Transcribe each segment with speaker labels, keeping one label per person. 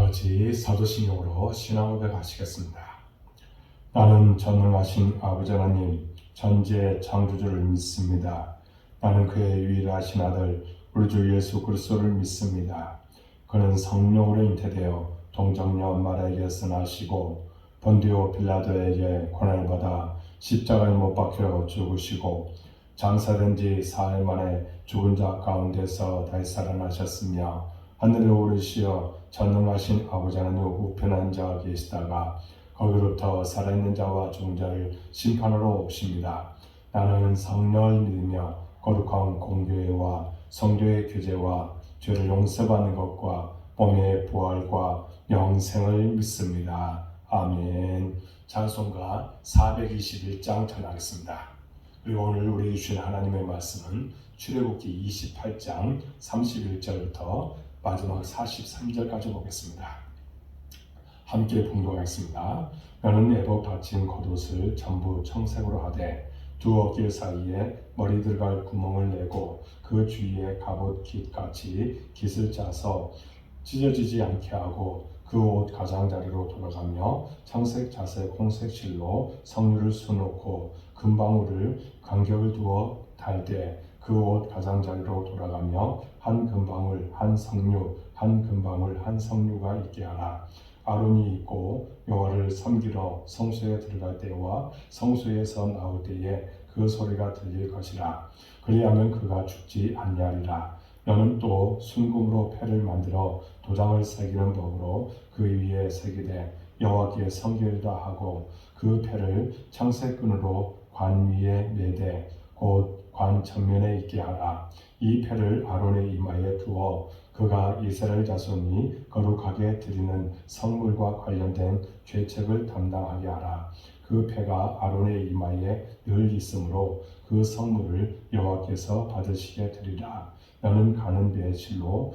Speaker 1: 아버지 사도신경으로 신앙 고백하시겠습니다. 나는 전능하신 아버지 하나님 전지의 창조주를 믿습니다. 나는 그의 유일하신 아들 우리 주 예수 그리스도를 믿습니다. 그는 성령으로 잉태되어 동정녀 마리아에게서 나시고 본디오 빌라도에게 고난을 받아 십자가에 못 박혀 죽으시고 장사된 지 사흘 만에 죽은 자 가운데서 다시 살아나셨으며 하늘에 오르시어 전능하신 아버지 하나님 우편에 앉아 계시다가 거기로부터 살아있는 자와 죽은 자를 심판하러 오십니다. 나는 성령을 믿으며 거룩한 공교회와 성도의 교제와 죄를 용서받는 것과 몸의 부활과 영생을 믿습니다. 아멘. 찬송가 421장 전하겠습니다. 그리고 오늘 우리 주신 하나님의 말씀은 출애굽기 28장 31절부터 마지막 43절까지 보겠습니다. 함께 봉독하겠습니다. 너는 애복 받친 겉옷을 전부 청색으로 하되 두 어깨 사이에 머리 들어갈 구멍을 내고 그 주위에 갑옷 깃같이 깃을 짜서 찢어지지 않게 하고 그 옷 가장자리로 돌아가며 청색 자색 홍색 실로 성류를 수놓고 금방울을 간격을 두어 달되 그 옷 가장자리로 돌아가며 한 금방울 한 성류 한 금방울 한 성류가 있게 하라. 아론이 있고 여호와를 섬기러 성소에 들어갈 때와 성소에서 나올 때에 그 소리가 들릴 것이라. 그리하면 그가 죽지 아니하리라. 너는 또 순금으로 패를 만들어 도장을 새기는 법으로 그 위에 새기되 여호와께 섬기리라 하고 그 패를 청색끈으로 관 위에 매되 곧 관 전면에 있게 하라. 이 패를 아론의 이마에 두어 그가 이스라엘 자손이 거룩하게 드리는 성물과 관련된 죄책을 담당하게 하라. 그 패가 아론의 이마에 늘 있으므로 그 성물을 여호와께서 받으시게 드리라. 너는 가는 배실로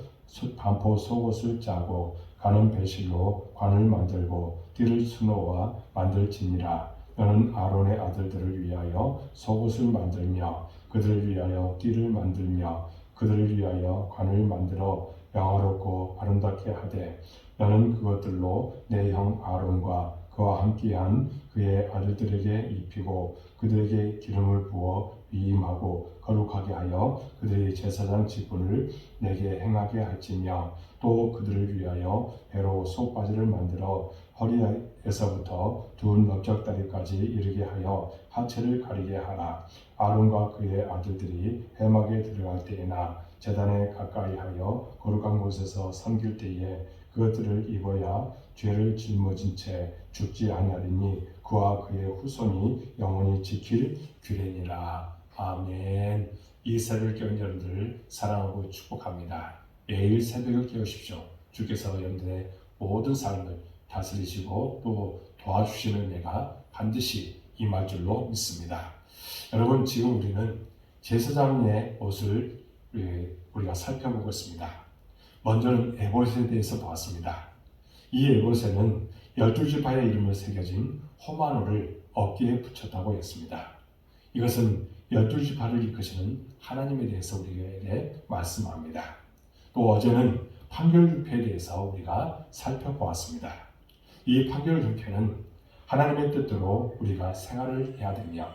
Speaker 1: 반포 속옷을 짜고 가는 배실로 관을 만들고 띠를 수놓아 만들지니라. 너는 아론의 아들들을 위하여 속옷을 만들며 그들을 위하여 띠를 만들며 그들을 위하여 관을 만들어 영화롭고 아름답게 하되 너는 그것들로 내 형 아론과 그와 함께한 그의 아들들에게 입히고 그들에게 기름을 부어 위임하고 거룩하게 하여 그들의 제사장 직분을 내게 행하게 할지며 또 그들을 위하여 배로 속바지를 만들어 허리에서부터 두 넓적다리까지 이르게 하여 하체를 가리게 하라. 아론과 그의 아들들이 회막에 들어갈 때에나 제단에 가까이 하여 거룩한 곳에서 섬길 때에 그것들을 입어야 죄를 짊어진 채 죽지 아니하리니 그와 그의 후손이 영원히 지킬 규례니라. 아멘. 이 새벽을 깨운 여러분들을 사랑하고 축복합니다. 매일 새벽을 깨우십시오. 주께서 여러분들의 모든 삶을 다스리시고 또 도와주시는 은혜가 반드시 임할 줄로 믿습니다. 여러분, 지금 우리는 제사장의 옷을 우리가 살펴보고 있습니다. 먼저는 에봇에 대해서 보았습니다. 이 에봇에는 12지파의 이름을 새겨진 호마노를 어깨에 붙였다고 했습니다. 이것은 12지파를 이끄시는 하나님에 대해서 우리에게 말씀합니다. 또 어제는 판결율표에 대해서 우리가 살펴보았습니다. 이 판결율표는 하나님의 뜻대로 우리가 생활을 해야 되며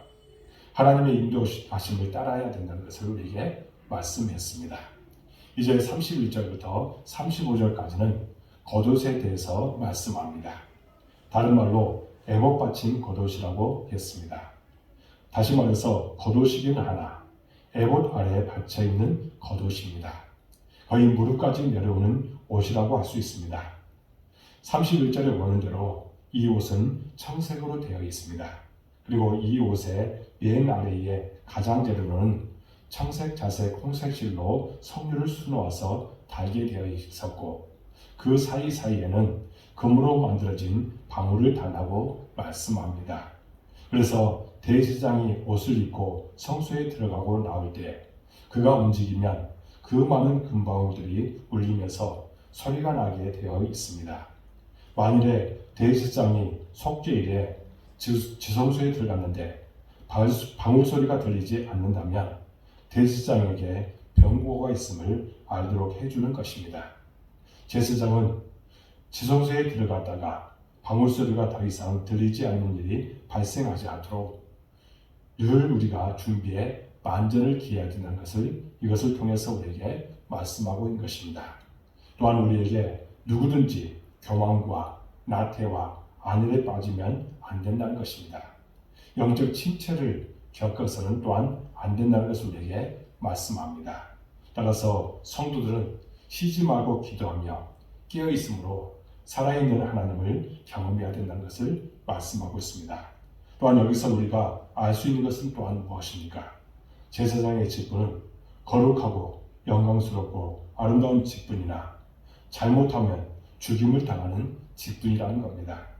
Speaker 1: 하나님의 인도하심을 따라야 된다는 것을 우리에게 말씀했습니다. 이제 31절부터 35절까지는 겉옷에 대해서 말씀합니다. 다른 말로 에봇 받친 겉옷이라고 했습니다. 다시 말해서 겉옷이긴 하나 에봇 아래에 받쳐있는 겉옷입니다. 거의 무릎까지 내려오는 옷이라고 할 수 있습니다. 31절에 보는 대로 이 옷은 청색으로 되어 있습니다. 그리고 이 옷의 맨 아래에 가장자리로는 청색, 자색, 홍색 실로 성류를 수놓아서 달게 되어 있었고 그 사이사이에는 금으로 만들어진 방울을 달라고 말씀합니다. 그래서 대제사장이 옷을 입고 성소에 들어가고 나올 때 그가 움직이면 그 많은 금방울들이 울리면서 소리가 나게 되어 있습니다. 만일에 대제사장이 속죄일에 지성소에 들어갔는데 방울 소리가 들리지 않는다면 대제사장에게 병고가 있음을 알도록 해주는 것입니다. 제사장은 지성소에 들어갔다가 방울소리가 더 이상 들리지 않는 일이 발생하지 않도록 늘 우리가 준비해 만전을 기해야 된다는 것을 이것을 통해서 우리에게 말씀하고 있는 것입니다. 또한 우리에게 누구든지 교만과 나태와 안일에 빠지면 안 된다는 것입니다. 영적 침체를 겪어서는 또한 안 된다는 것을 우리에게 말씀합니다. 따라서 성도들은 쉬지 말고 기도하며 깨어 있으므로 살아있는 하나님을 경험해야 된다는 것을 말씀하고 있습니다. 또한 여기서 우리가 알 수 있는 것은 또한 무엇입니까? 제사장의 직분은 거룩하고 영광스럽고 아름다운 직분이나 잘못하면 죽임을 당하는 직분이라는 겁니다.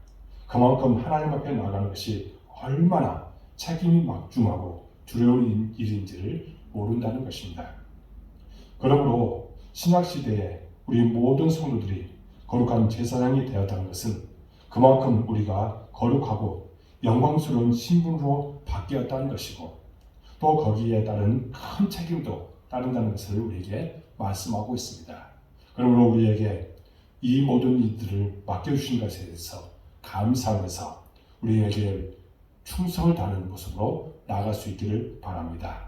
Speaker 1: 그만큼 하나님 앞에 나가는 것이 얼마나 책임이 막중하고 두려운 일인지를 모른다는 것입니다. 그러므로 신약시대에 우리 모든 성도들이 거룩한 제사장이 되었다는 것은 그만큼 우리가 거룩하고 영광스러운 신분으로 바뀌었다는 것이고 또 거기에 따른 큰 책임도 따른다는 것을 우리에게 말씀하고 있습니다. 그러므로 우리에게 이 모든 일들을 맡겨주신 것에 대해서 감사하면서 우리에게 충성을 다하는 모습으로 나아갈 수 있기를 바랍니다.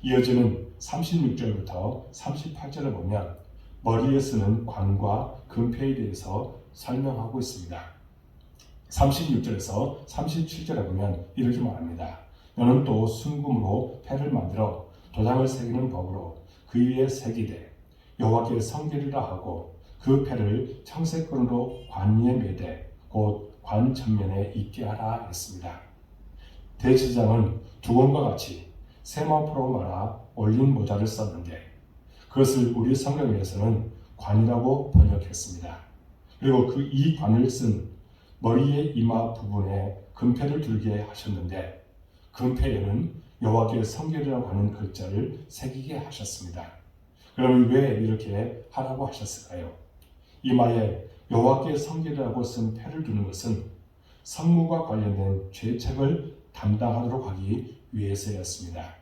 Speaker 1: 이어지는 36절부터 38절을 보면 머리에 쓰는 관과 금패에 대해서 설명하고 있습니다. 36절에서 37절에 보면 이렇게 말합니다. 너는 또 순금으로 패를 만들어 도장을 새기는 법으로 그 위에 새기되 여호와께 성결이라 하고 그 패를 청색끈으로 관 위에 매되 곧 관 전면에 있게 하라 했습니다. 대제사장은 두건과 같이 세마포로 말아 올린 모자를 썼는데 그것을 우리 성경에서는 관이라고 번역했습니다. 그리고 이 관을 쓴 머리의 이마 부분에 금패를 들게 하셨는데 금패에는 여호와께 성결이라고 하는 글자를 새기게 하셨습니다. 그러면 왜 이렇게 하라고 하셨을까요? 이마에 여호와께 성결이라고 쓴 패를 두는 것은 성무와 관련된 죄책을 담당하도록 하기 위해서였습니다.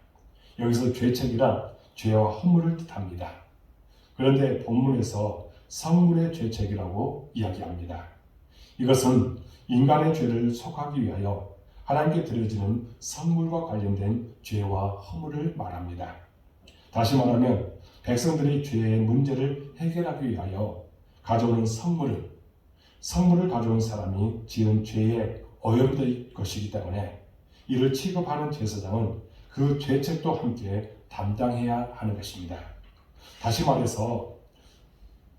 Speaker 1: 여기서 죄책이란 죄와 허물을 뜻합니다. 그런데 본문에서 성물의 죄책이라고 이야기합니다. 이것은 인간의 죄를 속하기 위하여 하나님께 드려지는 성물과 관련된 죄와 허물을 말합니다. 다시 말하면 백성들이 죄의 문제를 해결하기 위하여 가져오는 성물을 가져온 사람이 지은 죄의 오염될 것이기 때문에 이를 취급하는 제사장은 그 죄책도 함께 담당해야 하는 것입니다. 다시 말해서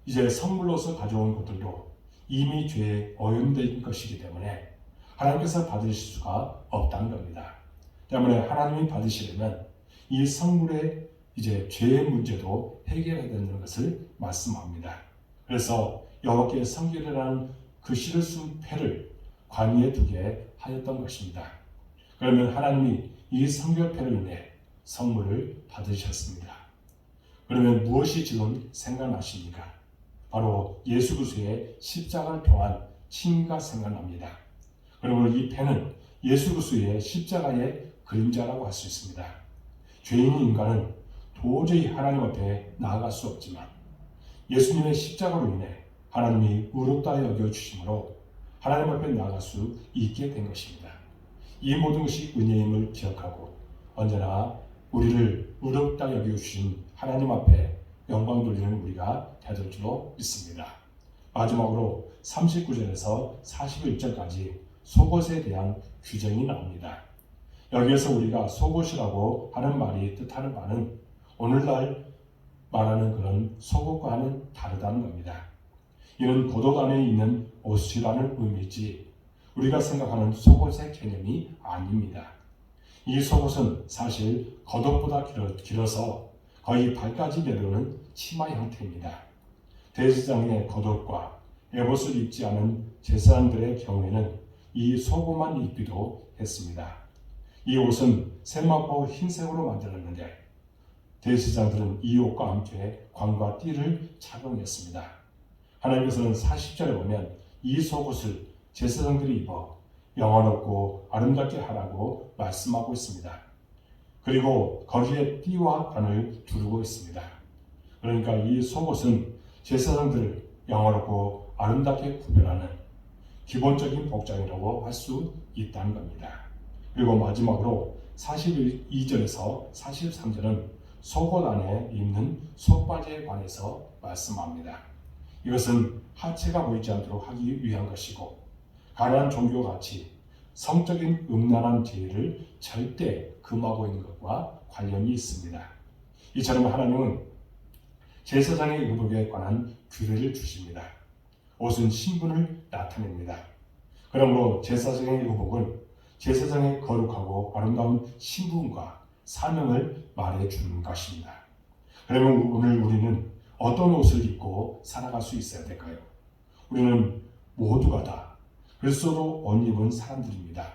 Speaker 1: 이제 성물로서 가져온 것들도 이미 죄에 오염된 것이기 때문에 하나님께서 받으실 수가 없다는 겁니다. 때문에 하나님이 받으시려면 이 성물의 이제 죄의 문제도 해결해야 되는 것을 말씀합니다. 그래서 여호와께 성결이라는 글씨를 쓴 패를 관 위에 두게 하였던 것입니다. 그러면 하나님이 이 성결패로 인해 성물을 받으셨습니다. 그러면 무엇이 지금 생각나십니까? 바로 예수 그리스도의 십자가를 통한 칭의가 생각납니다. 그러므로 이 패는 예수 그리스도의 십자가의 그림자라고 할 수 있습니다. 죄인인 인간은 도저히 하나님 앞에 나아갈 수 없지만 예수님의 십자가로 인해 하나님이 의롭다 여겨주심으로 하나님 앞에 나아갈 수 있게 된 것입니다. 이 모든 것이 은혜임을 기억하고 언제나 우리를 의롭다 여겨주신 하나님 앞에 영광 돌리는 우리가 되될 줄로 믿습니다. 마지막으로 39절에서 41절까지 속옷에 대한 규정이 나옵니다. 여기에서 우리가 속옷이라고 하는 말이 뜻하는 바는 오늘날 말하는 그런 속옷과는 다르다는 겁니다. 이는 겉옷 안에 있는 옷이라는 의미지 우리가 생각하는 속옷의 개념이 아닙니다. 이 속옷은 사실 겉옷보다 길어서 거의 발까지 내려오는 치마 형태입니다. 대제사장의 겉옷과 에봇을 입지 않은 제사장들의 경우에는 이 속옷만 입기도 했습니다. 이 옷은 세마포 흰색으로 만들었는데 대제사장들은 이 옷과 함께 관과 띠를 착용했습니다. 하나님께서는 40절에 보면 이 속옷을 제사장들이 입어 영화롭고 아름답게 하라고 말씀하고 있습니다. 그리고 거기에 띠와 관을 두르고 있습니다. 그러니까 이 속옷은 제사장들을 영화롭고 아름답게 구별하는 기본적인 복장이라고 할 수 있다는 겁니다. 그리고 마지막으로 42절에서 43절은 속옷 안에 입는 속바지에 관해서 말씀합니다. 이것은 하체가 보이지 않도록 하기 위한 것이고, 가난한 종교와 같이 성적인 음란한 죄를 절대 금하고 있는 것과 관련이 있습니다. 이처럼 하나님은 제사장의 의복에 관한 규례를 주십니다. 옷은 신분을 나타냅니다. 그러므로 제사장의 의복은 제사장의 거룩하고 아름다운 신분과 사명을 말해주는 것입니다. 그러면 오늘 우리는 어떤 옷을 입고 살아갈 수 있어야 될까요? 우리는 모두가 다 그리스도로 옷 입은 사람들입니다.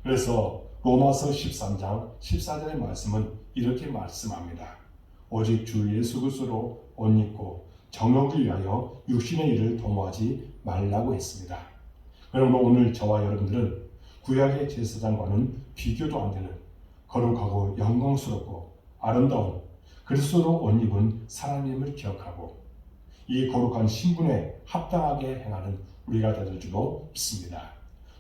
Speaker 1: 그래서 로마서 13장 14절의 말씀은 이렇게 말씀합니다. 오직 주 예수 그리스도로 옷 입고 정욕을 위하여 육신의 일을 도모하지 말라고 했습니다. 그러므로 오늘 저와 여러분들은 구약의 제사장과는 비교도 안 되는 거룩하고 영광스럽고 아름다운 그리스도로 옷 입은 사람임을 기억하고 이 거룩한 신분에 합당하게 행하는 우리가 되는 줄로 믿습니다.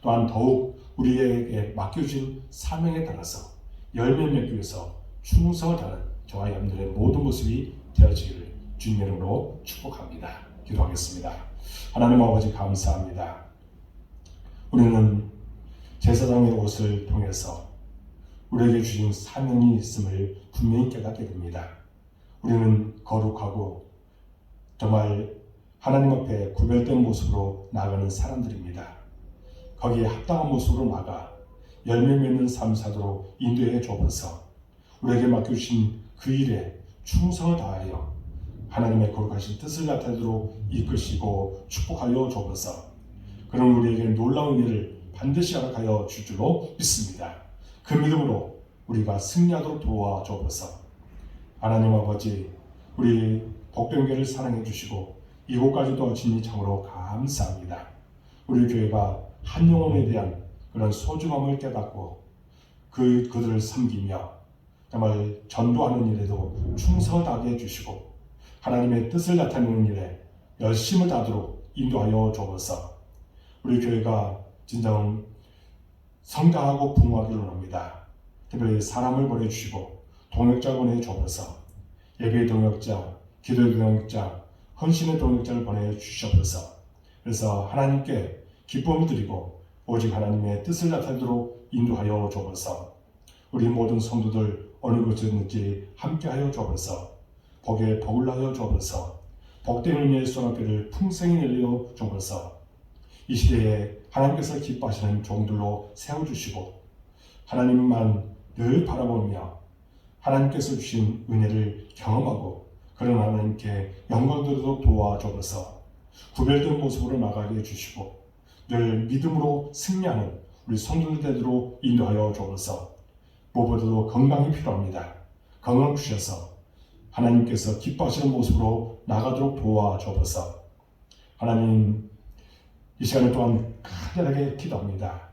Speaker 1: 또한 더욱 우리에게 맡겨진 사명에 따라서 열매 맺기 위해서 충성을 다하는 저와 여러분들의 모든 모습이 되어지기를 주님 이름으로 축복합니다. 기도하겠습니다. 하나님 아버지 감사합니다. 우리는 제사장의 옷을 통해서 우리에게 주신 사명이 있음을 분명히 깨닫게 됩니다. 우리는 거룩하고 정말 하나님 앞에 구별된 모습으로 나아가는 사람들입니다. 거기에 합당한 모습으로 나가 열매 맺는 삶 사도록 인도해 주옵소서. 우리에게 맡겨주신 그 일에 충성을 다하여 하나님의 거룩하신 뜻을 나타내도록 이끄시고 축복하여 주옵소서. 그럼 우리에게 놀라운 일을 반드시 허락하여 줄 줄로 믿습니다. 그 믿음으로 우리가 승리하도록 도와 주옵소서. 하나님 아버지, 우리 복병교회를 사랑해 주시고 이곳까지도 진리 참으로 감사합니다. 우리 교회가 한 영혼에 대한 그런 소중함을 깨닫고 그들을 섬기며 정말 전도하는 일에도 충성을 다하게 해주시고 하나님의 뜻을 나타내는 일에 열심을 다하도록 인도하여 주옵소서. 우리 교회가 진정 성장하고 부흥하기를 원합니다. 특별히 사람을 보내주시고 동역자 보내주옵소서. 예배의 동역자, 기도의 동역자, 헌신의 동역자를 보내주시옵소서. 그래서 하나님께 기쁨을 드리고 오직 하나님의 뜻을 나타내도록 인도하여 주옵소서. 우리 모든 성도들 어느 곳에 있는지 함께하여 주옵소서. 복에 복을 하여 주옵소서. 복된 은혜의 소낙비를 풍성히 내려 주옵소서. 이 시대에 하나님께서 기뻐하시는 종들로 세워주시고 하나님만 늘 바라보며 하나님께서 주신 은혜를 경험하고 그런 하나님께 영광 드리도록 도와주옵소서. 구별된 모습으로 나가게 해주시고 늘 믿음으로 승리하는 우리 성도들 되도록 인도하여 주옵소서. 무엇보다도 건강이 필요합니다. 건강 주셔서 하나님께서 기뻐하시는 모습으로 나가도록 도와주옵소서. 하나님, 이 시간에 또한 간절하게 기도합니다.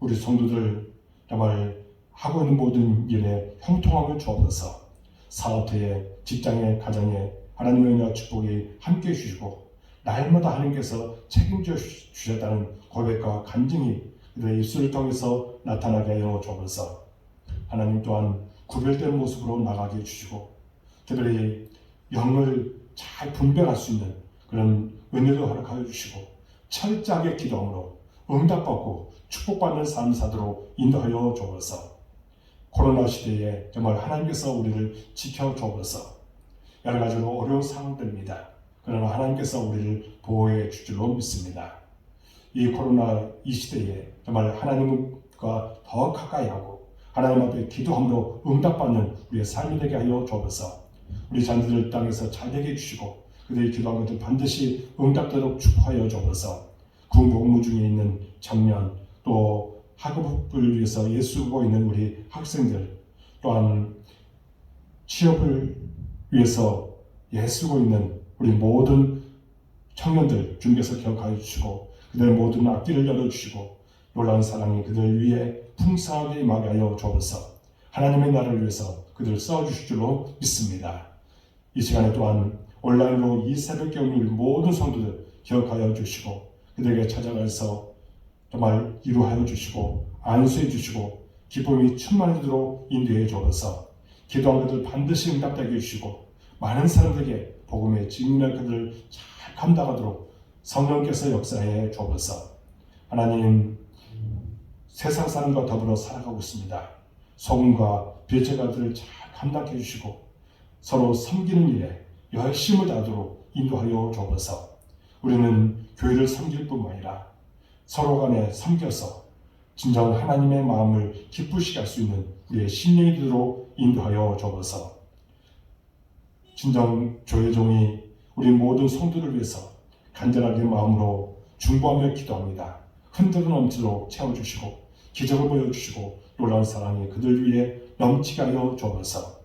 Speaker 1: 우리 성도들 정말 하고 있는 모든 일에 형통함을 주옵소서. 사업터에, 직장에, 가정에 하나님의 은혜와 축복이 함께해 주시고 날마다 하나님께서 책임져 주셨다는 고백과 간증이 그들의 입술을 통해서 나타나게 하여 주옵소서. 하나님 또한 구별된 모습으로 나가게 해주시고 특별히 영을 잘 분별할 수 있는 그런 은혜를 허락하여 주시고 철저하게 기도함으로 응답받고 축복받는 삶 사도록 인도하여 주옵소서. 코로나 시대에 정말 하나님께서 우리를 지켜주옵소서. 여러 가지로 어려운 상황들입니다. 그러나 하나님께서 우리를 보호해 줄 줄로 믿습니다. 이 코로나 이 시대에 정말 하나님과 더 가까이 하고 하나님 앞에 기도함으로 응답받는 우리의 삶이 되게 하여 주옵소서. 우리 자녀들 땅에서 잘 되게 해주시고 그들의 기도한 것들 반드시 응답되도록 축복하여 주옵소서. 군복무 중에 있는 청년 또 학업을 위해서 애쓰고 있는 우리 학생들 또한 취업을 위해서 애쓰고 있는 우리 모든 청년들 주님께서 기억하여 주시고 그들의 모든 앞길을 열어주시고 놀라운 사랑이 그들 위에 풍성하게 임하게 하여 주옵소서. 하나님의 나라를 위해서 그들을 써주실 줄로 믿습니다. 이 시간에 또한 온라인으로 이 새벽 경일 모든 성도들 기억하여 주시고 그들에게 찾아가서 정말 위로하여 주시고 안수해 주시고 기쁨이 충만하도록 인도해 주옵소서. 기도한 그들 반드시 응답되게 해주시고 많은 사람들에게 복음의 증인할 그들을 잘 감당하도록 성령께서 역사해 주옵소서. 하나님, 세상 사람과 더불어 살아가고 있습니다. 소금과 빛의 가들을 잘 감당해 주시고 서로 섬기는 일에 열심을 다하도록 인도하여 주옵소서. 우리는 교회를 섬길 뿐만 아니라 서로 간에 섬겨서 진정 하나님의 마음을 기쁘시게 할 수 있는 우리의 심령이 되도록 인도하여 주옵소서. 진정 조혜종이 우리 모든 성도를 위해서 간절하게 마음으로 중보하며 기도합니다. 흔들어 넘치도록 채워주시고 기적을 보여주시고 놀라운 사랑이 그들 위해 넘치게 하여 주옵소서.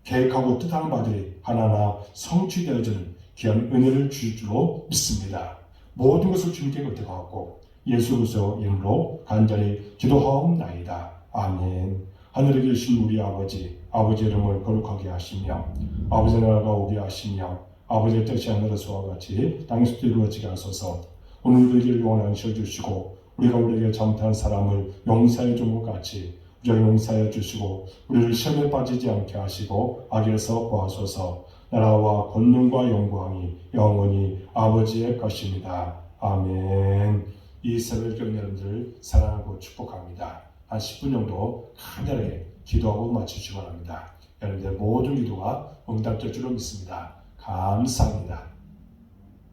Speaker 1: 계획하고 뜻하는 바들이 하나하나 성취되어지는 귀한 은혜를 주실 줄로 믿습니다. 모든 것을 주님께 의탁하고 예수 그리스도 이름으로 간절히 기도하옵나이다. 아멘. 하늘에 계신 우리 아버지 이름을 거룩하게 하시며 아버지 나라가 오게 하시며 아버지의 뜻이 하늘에서와 같이 땅에서도 이루어지게 하소서. 오늘 우리에게 영원한 안식을 주시고 우리가 우리에게 잘못한 사람을 용서해 준 것 같이 우리를 용서해 주시고 우리를 시험에 빠지지 않게 하시고 악에서 구하소서. 나라와 권능과 영광이 영원히 아버지의 것입니다. 아멘. 이 새벽 여러분들 사랑하고 축복합니다. 한 10분 정도 간절하게 기도하고 마치시기 바랍니다. 여러분들 모든 기도가 응답될 줄로 믿습니다. 감사합니다.